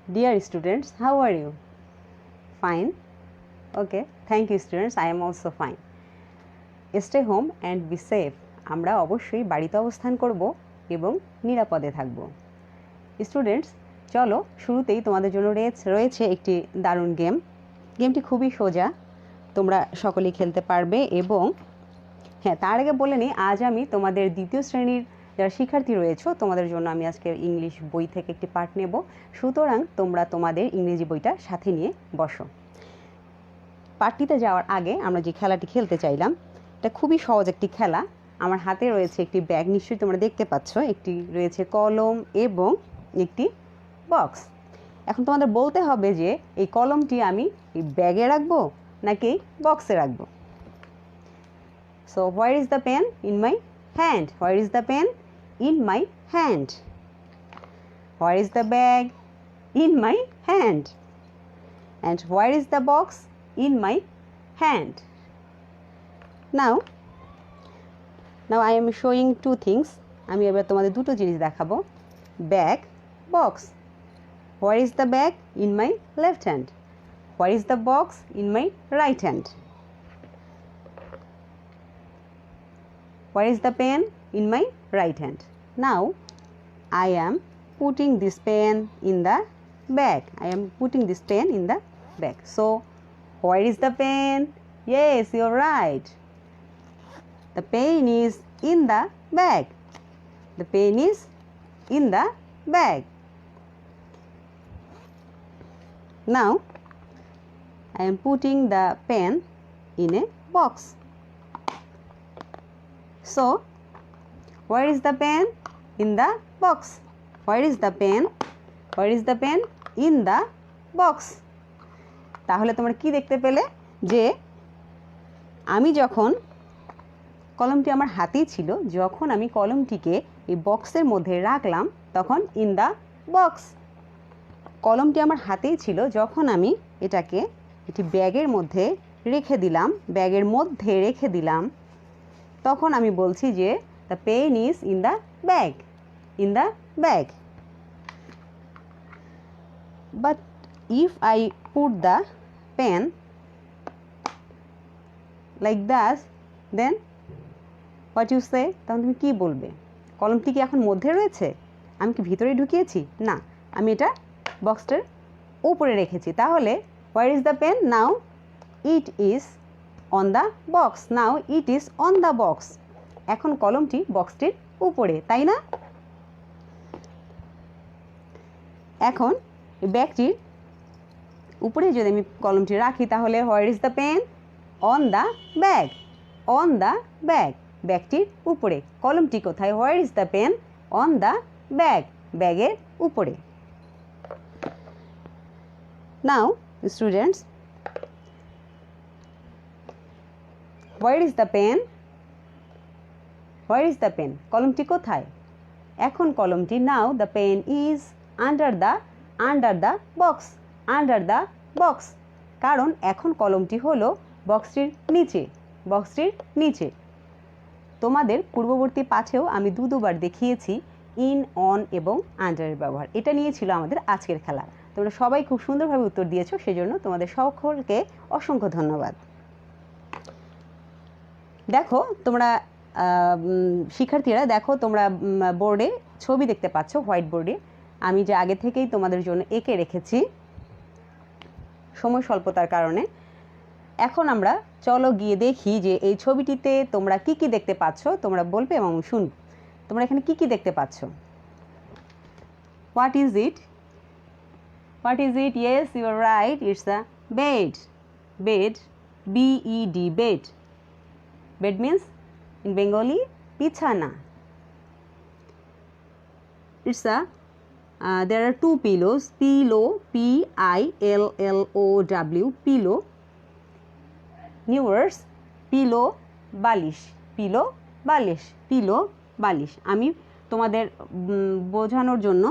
Dear students, how are you? Fine. Okay, thank you students, I am also fine. Stay home and be safe. আমরা অবশ্যই বাড়িতে অবস্থান করব এবং নিরাপদে থাকব। স্টুডেন্টস, চলো শুরুতেই তোমাদের জন্য রয়েছে একটি দারুণ গেম। গেমটি খুবই সোজা, তোমরা সকলেই খেলতে পারবে। এবং হ্যাঁ, তার আগে বলে নিই, আজ আমি তোমাদের দ্বিতীয় শ্রেণীর যারা শিক্ষার্থী রয়েছে তোমাদের জন্য আমি আজকে ইংলিশ বই থেকে একটি পাঠ নেব। সুতরাং তোমরা তোমাদের ইংরেজি বইটা সাথে নিয়ে বসো। পাঠটিতে যাওয়ার আগে আমরা যে খেলাটি খেলতে চাইলাম, এটা খুবই সহজ একটি খেলা। আমার হাতে রয়েছে একটি ব্যাগ, নিশ্চয়ই তোমরা দেখতে পাচ্ছ। একটি রয়েছে কলম এবং একটি বক্স। এখন তোমাদের বলতে হবে যে এই কলমটি আমি এই ব্যাগে রাখবো নাকি বক্সে রাখবো। So where is the pen? In my hand. Where is the pen? In my hand. Where is the bag? In my hand. And where is the box? In my hand. Now I am showing two things. আমি এবার তোমাদের দুটো জিনিস দেখাবো, bag, box. Where is the bag? In my left hand. Where is the box? In my right hand. Where is the pen? In my right hand. Now I am putting this pen in the bag. I am putting this pen in the bag. So where is the pen? Yes, you're right. The pen is in the bag. The pen is in the bag. Now I am putting the pen in a box. So where is the pen? In the box. Where is the pen? Where is the pen? In the box. তাহলে তোমরা কি দেখতে পেলে যে আমি যখন কলমটি আমার হাতেই ছিল, যখন আমি কলমটিকে এই বক্সের মধ্যে রাখলাম তখন ইন দ্য বক্স। কলমটি আমার হাতেই ছিল, যখন আমি এটাকে একটি ব্যাগের মধ্যে রেখে দিলাম তখন আমি বলছি যে the pen is in the bag, in the bag. But if I put the pen like that, then what you say? তখন তুমি কী বলবে? কলমটি কি এখন মধ্যে রয়েছে? আমি কি ভিতরে ঢুকিয়েছি? না, আমি এটা বক্সটার উপরে রেখেছি। তাহলে where is the pen? Now it is on the box. Now it is on the box. এখন কলমটি বক্সটির উপরে, তাই না? এখন ব্যাগটির উপরে যদি আমি কলমটি রাখি তাহলে where is the pen? On the bag, on the bag. ব্যাগটির উপরে। কলমটি কোথায়? Where is the pen? On the bag, ব্যাগের উপরে। Now students, where is the pen? Where is the pen? কলমটি কোথায়? এখন কলমটি, now the pen is under the box, under the box। কারণ এখন কলমটি হলো বক্সটির নিচে। তোমাদের পূর্ববর্তী পাঠেও আমি দুবার দেখিয়েছি ইন, অন এবং আন্ডারের ব্যবহার। এটা নিয়ে ছিল আমাদের আজকের খেলা। তোমরা সবাই খুব সুন্দরভাবে উত্তর দিয়েছো, সেজন্য তোমাদের সকলকে অসংখ্য ধন্যবাদ। দেখো তোমরা শিক্ষার্থীরা, দেখো তোমরা বোর্ডে ছবি দেখতে পাচ্ছ, হোয়াইট বোর্ডে। আমি যে আগে থেকেই তোমাদের জন্য এঁকে রেখেছি সময় স্বল্পতার কারণে। এখন আমরা চলো গিয়ে দেখি যে এই ছবিটিতে তোমরা কি কি দেখতে পাচ্ছ। তোমরা বলবে এবং শুনব তোমরা এখানে কি কি দেখতে পাচ্ছ। What is it? What is it? Yes, you are right, it's a bed. Bed, BED, bed. Bed means in Bengali bichana. It's there are two pillows. Pillow, PILLOW, pillow. New words, pillow, balish. Pillow, balish. Pillow, balish. আমি তোমাদের বোঝানোর জন্য,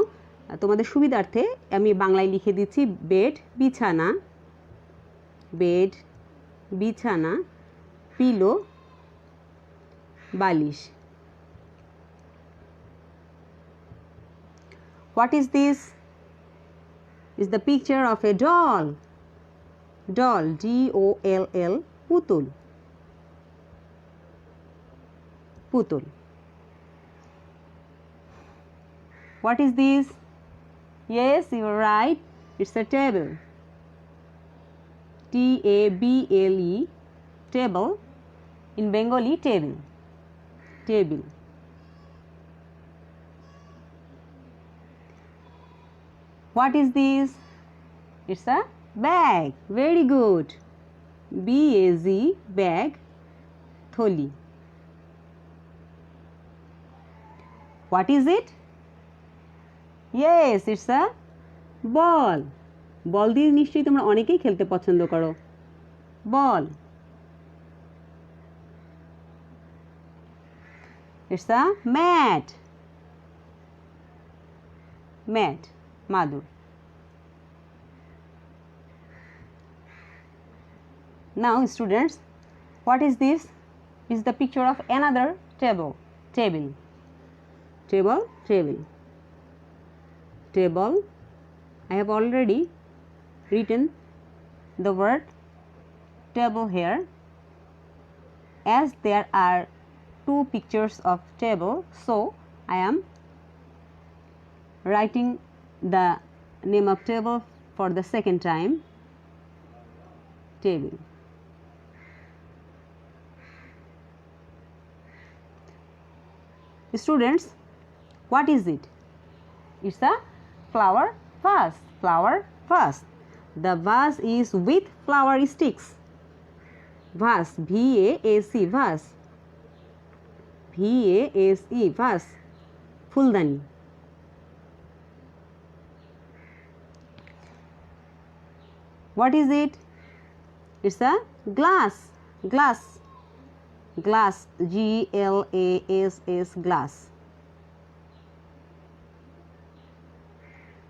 তোমাদের সুবিধার্থে আমি বাংলায় লিখে দিচ্ছি বেড, বিছানা। বেড, বিছানা, পিলো, বালিশ। What is this? is the picture of a doll. Doll, D-O-L-L, putul. Putul. What is this? Yes, you are right. It's a table. T-A-B-L-E, table. In Bengali, table. Table. What is this? It's a bag. Very good. B-A-Z, bag. Tholi. What is it? Yes, it's a ball. বল দিয়ে নিশ্চয়ই তোমরা অনেকেই খেলতে পছন্দ করো। বল। It's a mat. Mat. Madur. Now students, what is this? Is the picture of another table. Table. Table. Table. Table. I have already written the word table here. As there are two pictures of table, so I am writing the name of table for the second time. Table. Students, what is it? It's a flower vase. Flower vase. The vase is with flower sticks. Vase, V-A-S-E, vase. V-A-S-E, vase. Fuldani. What is it? It's a glass. Glass. Glass, G-L-A-S-S, glass.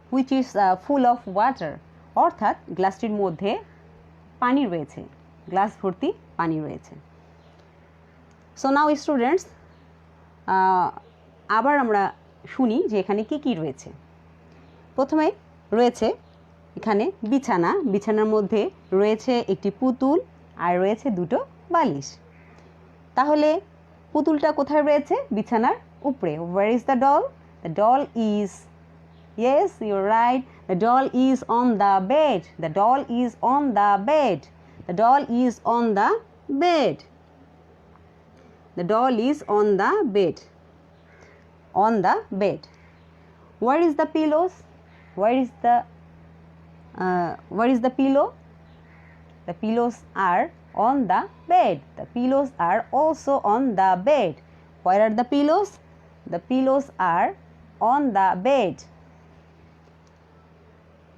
Which is full of water. অর্থাৎ গ্লাসটির মধ্যে পানি রয়েছে। Glass ভর্তি পানি রয়েছে। So now students, আবার আমরা শুনি যে এখানে কি কি রয়েছে। প্রথমে রয়েছে এখানে বিছানা। বিছানার মধ্যে রয়েছে একটি পুতুল আর রয়েছে দুটো বালিশ। তাহলে পুতুলটা কোথায় রয়েছে? বিছানার উপরে। Where is the doll? The doll is, yes, you're right. The doll is on the bed. The doll is on the bed. The doll is on the bed. The doll is on the bed. On the bed. Where is the pillows? Where is the pillow? The pillows are on the bed. The pillows are also on the bed. Where are the pillows? The pillows are on the bed.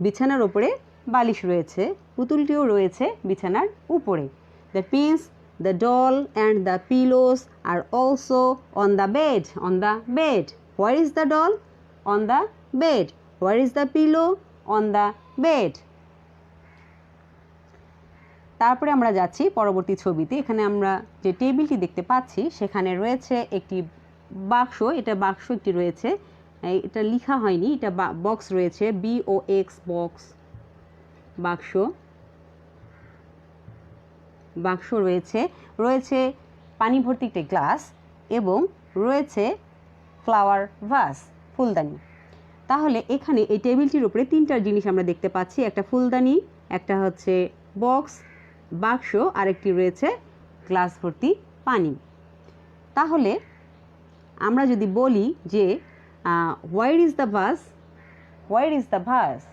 বিছানার উপরে বালিশ রয়েছে, পুতুলটিও রয়েছে বিছানার উপরে। That means the doll and the pillows are also on the bed. On the bed. Where is the doll? On the bed. Where is the pillow? On the bed. তারপরে আমরা যাচ্ছি পরবর্তী ছবিতে। এখানে আমরা যে টেবিলটি দেখতে পাচ্ছি সেখানে রয়েছে একটি বাক্স। এটা বাক্স একটি রয়েছে, এটা লেখা হয়নি, এটা বক্স রয়েছে, BOX, বক্স, বাক্স। বাক্স রয়েছে, রয়েছে পানি ভর্তি একটি গ্লাস এবং রয়েছে ফ্লাওয়ার ভাস, ফুলদানি। তাহলে এখানে এই টেবিলটির উপরে তিনটা জিনিস আমরা দেখতে পাচ্ছি, একটা ফুলদানি, একটা হচ্ছে বক্স, বাক্স, আরেকটি রয়েছে গ্লাস ভর্তি পানি। তাহলে আমরা যদি বলি যে where is the vase? Where is the vase?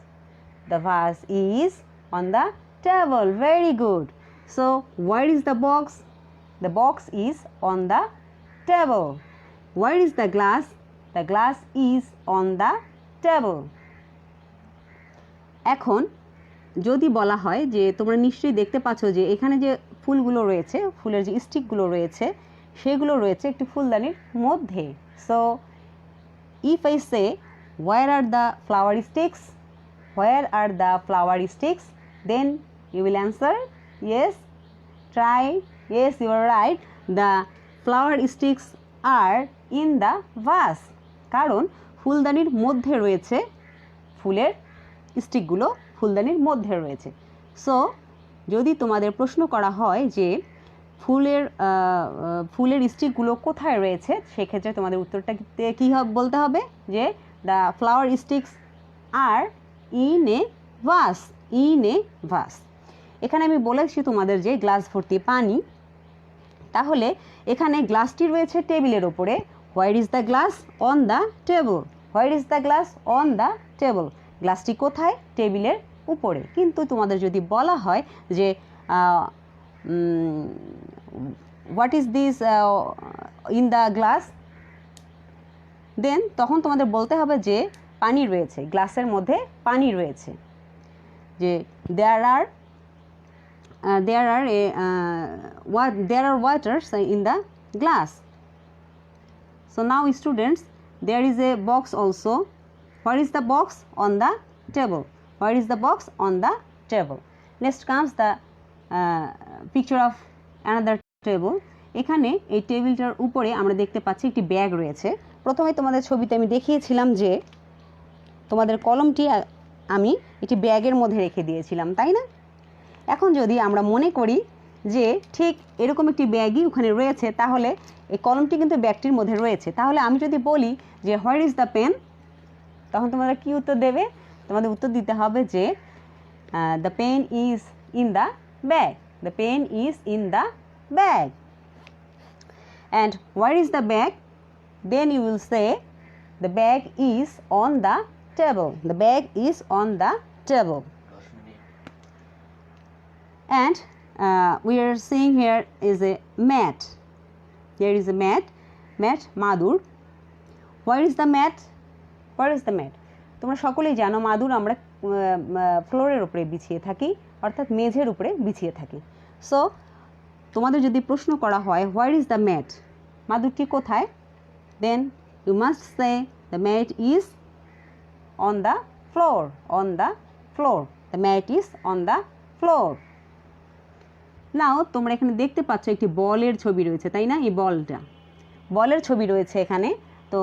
The vase is on the table. Very good. So where is the box? The box is on the table. Where is the glass? The glass is on the table. এখন যদি বলা হয় যে তোমরা নিশ্চয়ই দেখতে পাচ্ছ যে এখানে যে ফুলগুলো রয়েছে, ফুলের যে স্টিকগুলো রয়েছে সেগুলো রয়েছে একটি ফুলদানির মধ্যে। So if I say where are the flower sticks? Where are the flower sticks? Then you will answer yes. Try. Yes, you are right. The flower sticks are in the vase. কারণ ফুলদানির মধ্যে রয়েছে ফুলের স্টিকগুলো ফুলদানির মধ্যে রয়েছে। So যদি তোমাদের প্রশ্ন করা হয় যে ফুলের স্টিকগুলো কোথায় রয়েছে, সেক্ষেত্রে তোমাদের উত্তরটা কী বলতে হবে যে the flower sticks are in a vase. In a vase. এখানে আমি বলেছি তোমাদের যে গ্লাস ভর্তি পানি, তাহলে এখানে গ্লাসটি রয়েছে টেবিলের ওপরে। Where is the glass? On the table. Where is the glass? On the table. গ্লাসটি কোথায়? টেবিলের উপরে। কিন্তু তোমাদের যদি বলা হয় যে what is this in the glass, then তখন তোমাদের বলতে হবে যে পানি রয়েছে, গ্লাসের মধ্যে পানি রয়েছে, যে there are waters in the glass. So now students, there is a box also. Where is the box? On the table. Where is the box? On the table. Next comes the picture of another table. এখানে এই টেবিলটার উপরে আমরা দেখতে পাচ্ছি একটি bag রয়েছে। প্রথমে তোমাদের ছবিতে আমি দেখিয়েছিলাম যে তোমাদের কলমটি আমি একটি ব্যাগের মধ্যে রেখে দিয়েছিলাম, তাই না? এখন যদি আমরা মনে করি যে ঠিক এরকম একটি ব্যাগই ওখানে রয়েছে, তাহলে এই কলমটি কিন্তু ব্যাগটির মধ্যে রয়েছে। তাহলে আমি যদি বলি যে হোয়ার ইজ দ্য পেন, তখন তোমরা কি উত্তর দেবে? তোমাদের উত্তর দিতে হবে যে the pen is in the bag. The pen is in the bag. And where is the bag? Then you will say the bag is on the table. The bag is on the table. And we are seeing here is a mat. There is a mat. Mat মাদুর. Where is the mat? Where is the mat? তোমরা সকলেই জানো মাদুর আমরা ফ্লোরের উপরে বিছিয়ে থাকি, অর্থাৎ মেঝের উপরে বিছিয়ে থাকি। সো তোমাদের যদি প্রশ্ন করা হয় where is the mat, মাদুরটি কোথায়, then you must say the mat is on the floor. On the floor. The mat is on the floor. নাও তোমরা এখানে দেখতে পাচ্ছ একটি বলের ছবি রয়েছে, তাই না? এই বলের ছবি রয়েছে এখানে। তো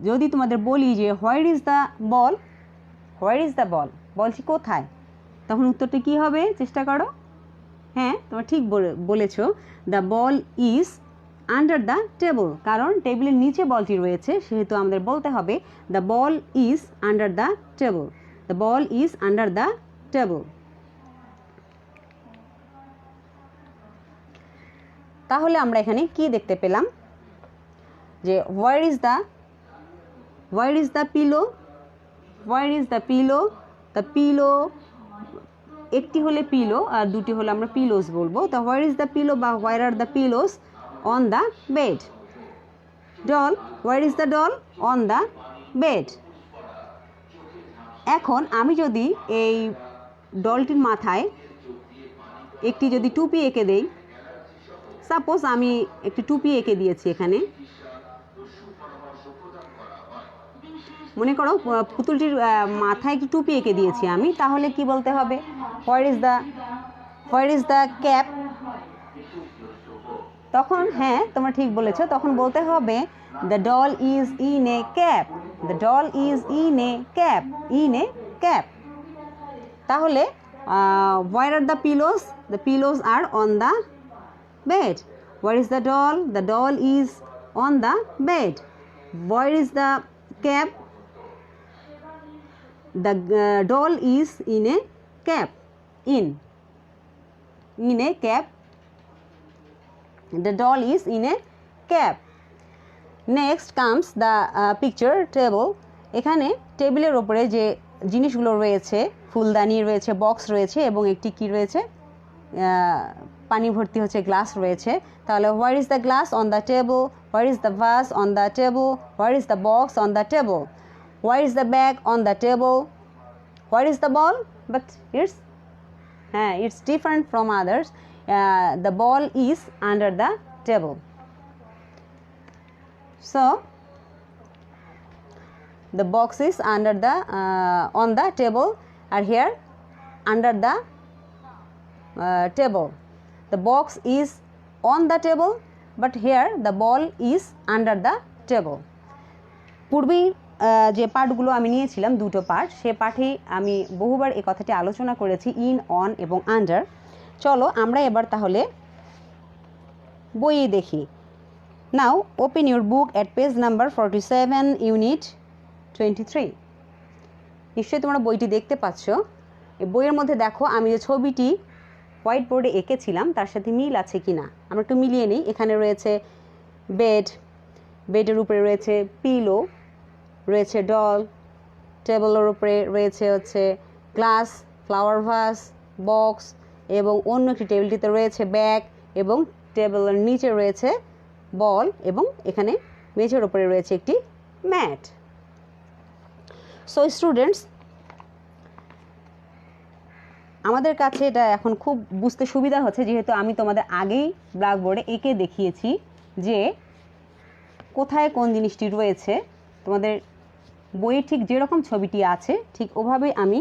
যদি তোমাদের বলি যে হোয়ার is the ball, where is the বল, বলছি কোথায়, তখন উত্তরটা কী হবে? চেষ্টা করো। হ্যাঁ, তোমরা ঠিক বলেছ, the ball is under the table. কারণ টেবিলের নিচে বলটি রয়েছে, সেহেতু আমাদের বলতে হবে the ball is under the table. The ball is under the table. তাহলে আমরা এখানে কি দেখতে পেলাম যে হোয়ার is the pillow. Where is the pillow? The pillow, একটি হলে পিলো আর দুটি হলে আমরা পিলোস বলবো। তো হোয়ার ইজ দ্য পিলো বা where are the pillows? on the bed. Doll, where is the doll? on the bed. এখন আমি যদি এই ডলটির মাথায় একটি যদি টুপি এঁকে দেই, সাপোজ আমি একটি টুপি এঁকে দিয়েছি এখানে, মনে করো পুতুলটির মাথায় একটি টুপি এঁকে দিয়েছি আমি, তাহলে কি বলতে হবে? Where is the cap? তখন হ্যাঁ তোমরা ঠিক বলেছো, তখন বলতে হবে the doll is in a cap. The doll is in a cap. In a cap. তাহলে where are the pillows? The pillows are on the bed. Where is the doll? The doll is on the bed. Where is the cap? The doll is in a cap. In a cap. The doll is in a cap. Next comes the picture table. এখানে টেবিলের ওপরে যে জিনিসগুলো রয়েছে, ফুলদানি রয়েছে, box রয়েছে এবং একটি কি রয়েছে, পানি ভর্তি হচ্ছে গ্লাস রয়েছে। তাহলে where is the glass? On the table. Where is the vase? On the table. Where is the box? On the table. Where is the bag? On the table. Where is the ball? But it's different from others. The ball is under the table. So the box is under the on the table, or here under the table. The box is on the table, but here the ball is under the table. পূর্বেই যে পার্টগুলো আমি নিয়েছিলাম, দুটো part, সে পাঠেই আমি বহুবার এই কথাটি আলোচনা করেছি, ইন, অন এবং আন্ডার। চলো আমরা এবার তাহলে বইয়ে দেখি। Now open your book at page number 47, unit 23। নিশ্চয়ই তোমরা বইটি দেখতে পাচ্ছ। এই বইয়ের মধ্যে দেখো আমি যে ছবিটি হোয়াইট বোর্ডে এঁকেছিলাম তার সাথে মিল আছে কি না আমরা একটু মিলিয়ে নিই। এখানে রয়েছে বেড, বেডের উপরে রয়েছে পিলো, রয়েছে ডল, টেবিলের উপরে রয়েছে হচ্ছে গ্লাস, ফ্লাওয়ার ভাস, বক্স, এবং অন্য একটি টেবিলটিতে রয়েছে ব্যাগ, এবং টেবিলের নিচে রয়েছে বল, এবং এখানে মেঝের উপরে রয়েছে একটি ম্যাট। সো স্টুডেন্টস, আমাদের কাছে এটা এখন খুব বুঝতে সুবিধা হচ্ছে, যেহেতু আমি তোমাদের আগেই ব্ল্যাকবোর্ডে এঁকে দেখিয়েছি যে কোথায় কোন জিনিসটি রয়েছে। তোমাদের বইয়ে ঠিক যেরকম ছবিটি আছে ঠিক ওভাবেই আমি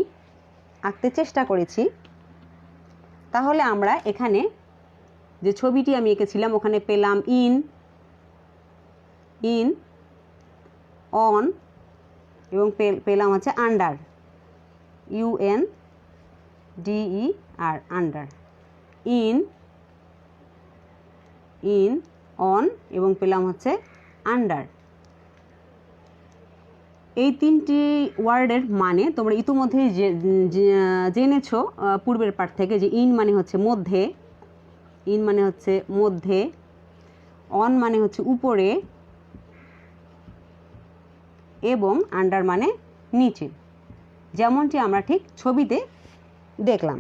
আঁকতে চেষ্টা করেছি। তাহলে আমরা এখানে যে ছবিটি আমি এঁকেছিলাম ওখানে পেলাম ইন, অন, এবং পেলাম হচ্ছে under, UNDER, under, in, on, এবং পেলাম হচ্ছে আন্ডার। এই তিনটি ওয়ার্ডের মানে তোমরা ইতিমধ্যেই জেনেছো পূর্বের পাঠ থেকে, যে ইন মানে হচ্ছে মধ্যে, ইন মানে হচ্ছে মধ্যে, অন মানে হচ্ছে উপরে, এবং আন্ডার মানে নিচে, যেমনটি আমরা ঠিক ছবিতে দেখলাম।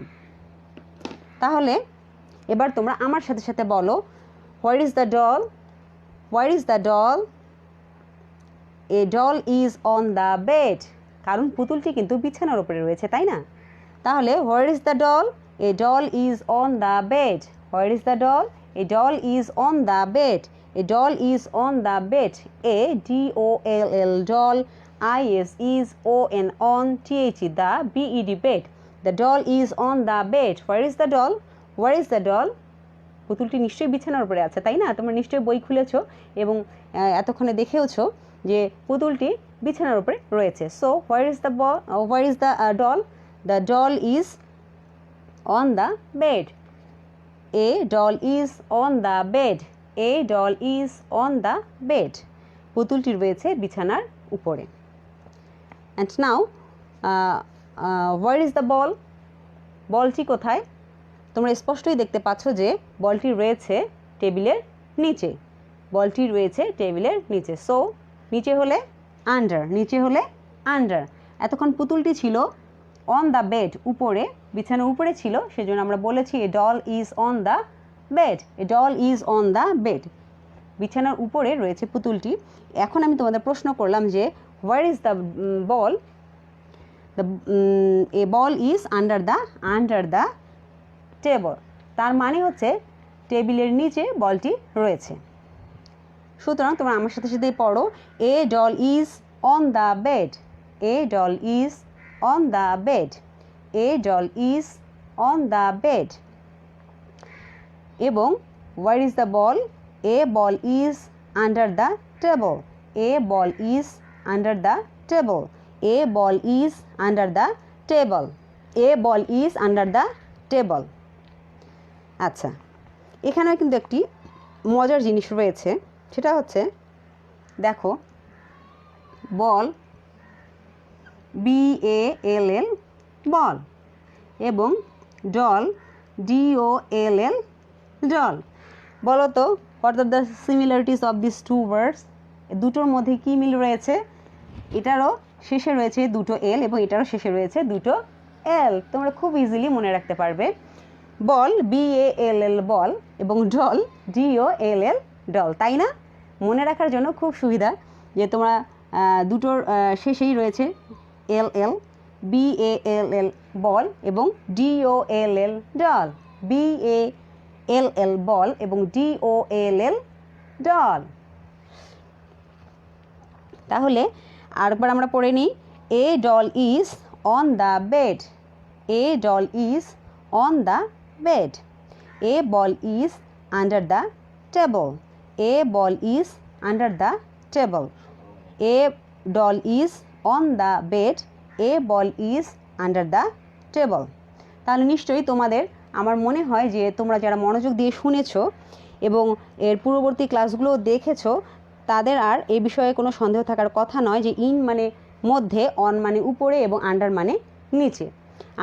তাহলে এবার তোমরা আমার সাথে সাথে বলো, হোয়ার is the doll? Where is the doll? A doll is on the bed. কারণ পুতুলটি কিন্তু বিছানার উপরে রয়েছে, তাই না? তাহলে where is the doll? A doll is on the bed. Where is the doll? A doll is on the bed. A doll is on the bed. A DOLL, doll, IS is ON, on, TH, the BED, bed. The doll is on the bed. Where is the doll? Where is the doll? পুতুলটি নিশ্চয়ই বিছানার উপরে আছে, তাই না? তোমরা নিশ্চয়ই বই খুলেছো এবং এতক্ষণে দেখেওছো যে পুতুলটি বিছানার উপরে রয়েছে। So where is the where is the doll? The doll is on the bed. A doll is on the bed. A doll is on the bed. পুতুলটি রয়েছে বিছানার উপরে। And now where is the ball? বলটি কোথায়? তোমরা স্পষ্টই দেখতে পাচ্ছ যে বলটি রয়েছে টেবিলের নিচে। বলটি রয়েছে টেবিলের নিচে। সো নিচে হলে আন্ডার, নিচে হলে আন্ডার। এতক্ষণ পুতুলটি ছিল অন দ্য বেড, উপরে, বিছানার উপরে ছিল, সেজন্য আমরা বলেছি এ doll is on the bed. A doll is on the bed. বিছানার উপরে রয়েছে পুতুলটি। এখন আমি তোমাদের প্রশ্ন করলাম যে হোয়ার is the ball? The A ball is under the table. তার মানে হচ্ছে টেবিলের নিচে বলটি রয়েছে। সুতরাং তোমরা আমার সাথে সাথেই পড়ো, a doll is on the bed. A doll is on the bed. A doll is on the bed. এবং where is the ball? A ball is under the table. A ball is under the table. A ball is under the table. A ball is under the table. আচ্ছা, এখানেও কিন্তু একটি মজার জিনিস রয়েছে, সেটা হচ্ছে দেখো, বল, BALL, বল, এবং ডল, DOLL, ডল। বলো তো, what are the similarities of this two words? দুটোর মধ্যে কী মিল রয়েছে? এটারও শেষে রয়েছে দুটো এল এবং এটারও শেষে রয়েছে দুটো এল। তোমরা খুব ইজিলি মনে রাখতে পারবে। বল, BALL, বল, এবং ডল, DOLL, ডল, তাই না? মনে রাখার জন্য খুব সুবিধা যে তোমরা দুটোর শেষেই রয়েছে LL, BALL, বল, এবং DOLL, ডল। BALL, বল, এবং DOLL, ডল। তাহলে আরেকবার আমরা পড়ে নিই, এ doll is on the bed. A doll is on the bed. A ball is under the table. A ball is under the table. A doll is on the bed, a ball is under the table. তাহলে নিশ্চয়ই তোমাদের আমার মনে হয় যে তোমরা যারা মনোযোগ দিয়ে শুনেছো এবং এর পূর্ববর্তী ক্লাসগুলো দেখেছো তাদের আর এ বিষয়ে কোনো সন্দেহ থাকার কথা নয় যে ইন মানে মধ্যে, অন মানে উপরে এবং আন্ডার মানে নিচে।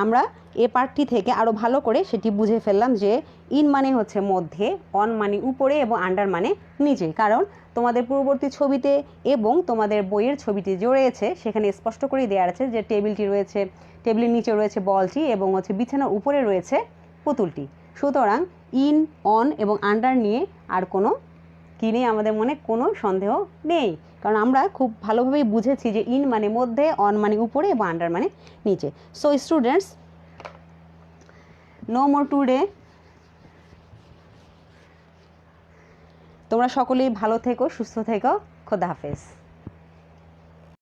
আমরা এ পার্টটি থেকে আরও ভালো করে সেটি বুঝে ফেললাম যে ইন মানে হচ্ছে মধ্যে, অন মানে উপরে এবং আন্ডার মানে নিচে। কারণ তোমাদের পূর্ববর্তী ছবিতে এবং তোমাদের বইয়ের ছবিটি যে রয়েছে সেখানে স্পষ্ট করেই দেওয়া আছে যে টেবিলটি রয়েছে, টেবিলের নিচে রয়েছে বলটি এবং হচ্ছে বিছানার উপরে রয়েছে পুতুলটি। সুতরাং ইন, অন এবং আন্ডার নিয়ে আর কোনো কি নেই, আমাদের মনে কোনো সন্দেহ নেই, কারণ আমরা খুব ভালোভাবেই বুঝেছি যে ইন মানে মধ্যে, অন মানে উপরে এবং আন্ডার মানে নিচে। So students, no more today. তোমরা সকলেই ভালো থেকো, সুস্থ থেকো। খোদা হাফেজ।